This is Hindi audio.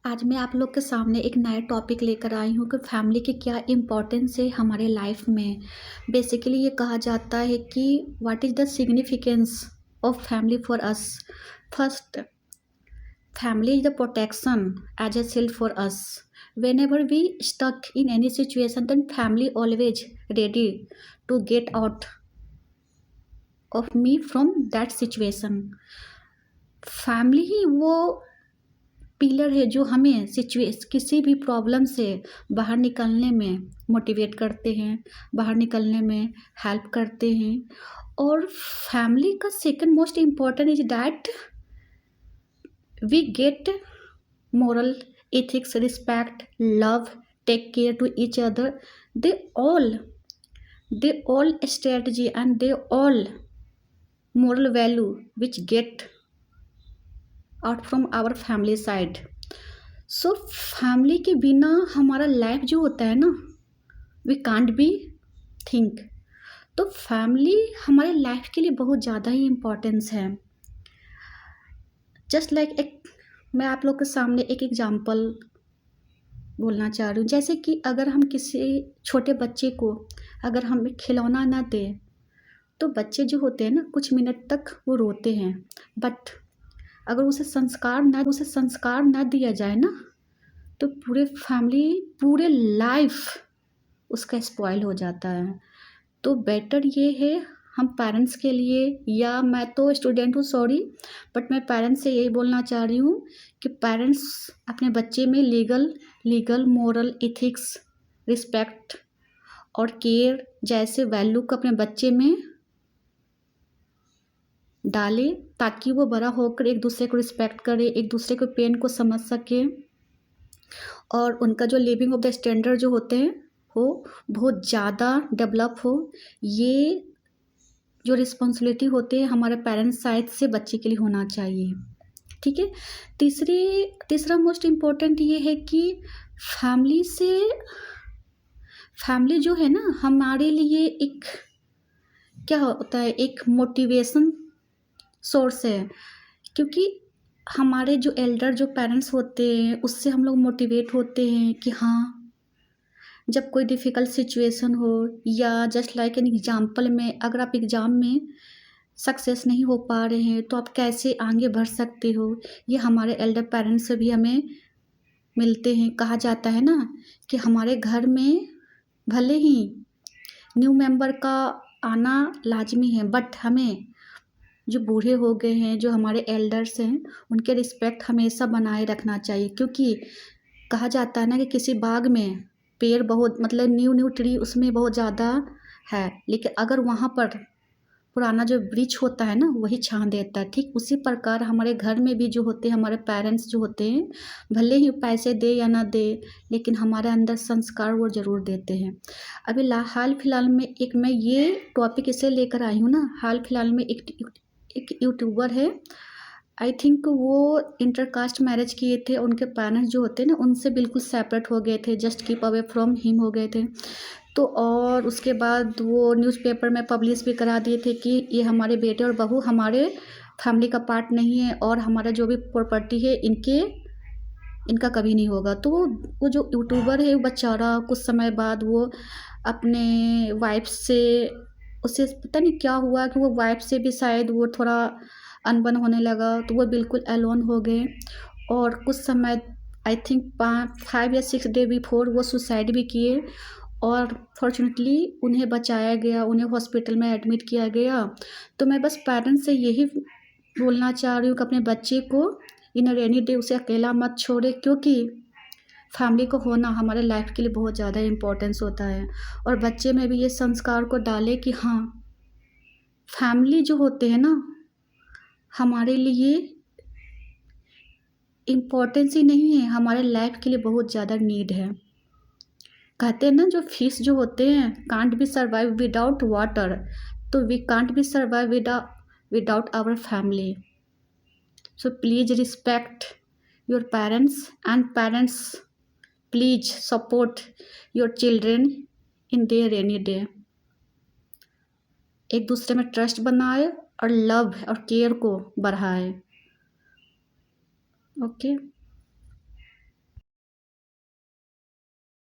आज मैं आप लोग के सामने एक नया टॉपिक लेकर आई हूँ कि फैमिली की क्या इम्पोर्टेंस है हमारे लाइफ में। बेसिकली ये कहा जाता है कि what is the significance of family for us. First, family is the protection as a shield for us. Whenever we stuck in any situation then family always ready to get out of me from that situation. Family ही वो पिलर है जो हमें किसी भी प्रॉब्लम से बाहर निकलने में मोटिवेट करते हैं, बाहर निकलने में हेल्प करते हैं। और फैमिली का second most important is that we get moral ethics, respect, love, take care to each other. They all they all strategy and they all moral value which get out from our family side. So family के बिना हमारा लाइफ जो होता है ना, वी कांट बी थिंक। तो फैमिली हमारे लाइफ के लिए बहुत ज़्यादा ही इम्पोर्टेंस है। जस्ट लाइक मैं आप लोग के सामने एक एग्जांपल बोलना चाह रही हूँ। जैसे कि अगर हम किसी छोटे बच्चे को अगर हम खिलौना ना दें तो बच्चे जो होते हैं ना, कुछ मिनट तक वो रोते हैं, बट अगर उसे संस्कार ना दिया जाए ना तो पूरे फैमिली, पूरे लाइफ उसका स्पॉइल हो जाता है। तो बेटर ये है हम पेरेंट्स के लिए, या मैं तो स्टूडेंट हूँ सॉरी, बट मैं पेरेंट्स से यही बोलना चाह रही हूँ कि पेरेंट्स अपने बच्चे में लीगल मोरल एथिक्स, रिस्पेक्ट और केयर जैसे वैल्यू को अपने बच्चे में डाले, ताकि वो बड़ा होकर एक दूसरे को रिस्पेक्ट करे, एक दूसरे के पेन को समझ सके, और उनका जो लिविंग ऑफ द स्टैंडर्ड जो होते हैं हो बहुत ज़्यादा डेवलप हो। ये जो रिस्पॉन्सिबिलिटी होती है हमारे पेरेंट्स साइड से बच्चे के लिए होना चाहिए। ठीक है। तीसरा मोस्ट इम्पोर्टेंट ये है कि फैमिली जो है ना हमारे लिए एक क्या होता है, एक मोटिवेशन सोर्स है। क्योंकि हमारे जो एल्डर जो पेरेंट्स होते हैं उससे हम लोग मोटिवेट होते हैं कि हाँ, जब कोई डिफ़िकल्ट सिचुएशन हो, या जस्ट लाइक एन एग्जांपल में अगर आप एग्ज़ाम में सक्सेस नहीं हो पा रहे हैं तो आप कैसे आगे बढ़ सकते हो, ये हमारे एल्डर पेरेंट्स से भी हमें मिलते हैं। कहा जाता है ना कि हमारे घर में भले ही न्यू मेंबर का आना लाजमी है, बट हमें जो बूढ़े हो गए हैं, जो हमारे एल्डर्स हैं, उनके रिस्पेक्ट हमेशा बनाए रखना चाहिए। क्योंकि कहा जाता है ना कि किसी बाग में पेड़ बहुत, मतलब न्यू ट्री उसमें बहुत ज़्यादा है, लेकिन अगर वहाँ पर पुराना जो वृक्ष होता है ना वही छां देता है। ठीक उसी प्रकार हमारे घर में भी जो होते हैं, हमारे पेरेंट्स जो होते हैं, भले ही पैसे दे या ना दे, लेकिन हमारे अंदर संस्कार वो ज़रूर देते हैं। अभी हाल फिलहाल में एक मैं ये टॉपिक इसे लेकर आई हूँ ना, हाल फिलहाल में एक यूट्यूबर है, आई थिंक वो इंटरकास्ट मैरिज किए थे। उनके पेरेंट्स जो होते हैं ना उनसे बिल्कुल सेपरेट हो गए थे, just keep away from him हो गए थे। तो और उसके बाद वो न्यूज़पेपर में पब्लिश भी करा दिए थे कि ये हमारे बेटे और बहू हमारे फैमिली का पार्ट नहीं है, और हमारा जो भी प्रॉपर्टी है इनका कभी नहीं होगा। तो वो जो यूट्यूबर है वो बेचारा कुछ समय बाद वो अपने वाइफ से, उससे पता नहीं क्या हुआ कि वो वाइफ से भी शायद वो थोड़ा अनबन होने लगा, तो वो बिल्कुल अलोन हो गए। और कुछ समय आई थिंक 5 या 6 डे बिफोर वो सुसाइड भी किए, और फॉर्चुनेटली उन्हें बचाया गया, उन्हें हॉस्पिटल में एडमिट किया गया। तो मैं बस पेरेंट्स से यही बोलना चाह रही हूँ कि अपने बच्चे को इन रेनी डे उसे अकेला मत छोड़े, क्योंकि फैमिली को होना हमारे लाइफ के लिए बहुत ज़्यादा इम्पोर्टेंस होता है। और बच्चे में भी ये संस्कार को डाले कि हाँ, फैमिली जो होते हैं ना हमारे लिए इम्पोर्टेंस ही नहीं है, हमारे लाइफ के लिए बहुत ज़्यादा नीड है। कहते हैं ना, जो फिश जो होते हैं can't be survive without water, तो we can't be survive without our family. So please respect your parents, and parents please support your children in their rainy day. एक दूसरे में ट्रस्ट बनाए और लव और केयर को बढ़ाए। ओके।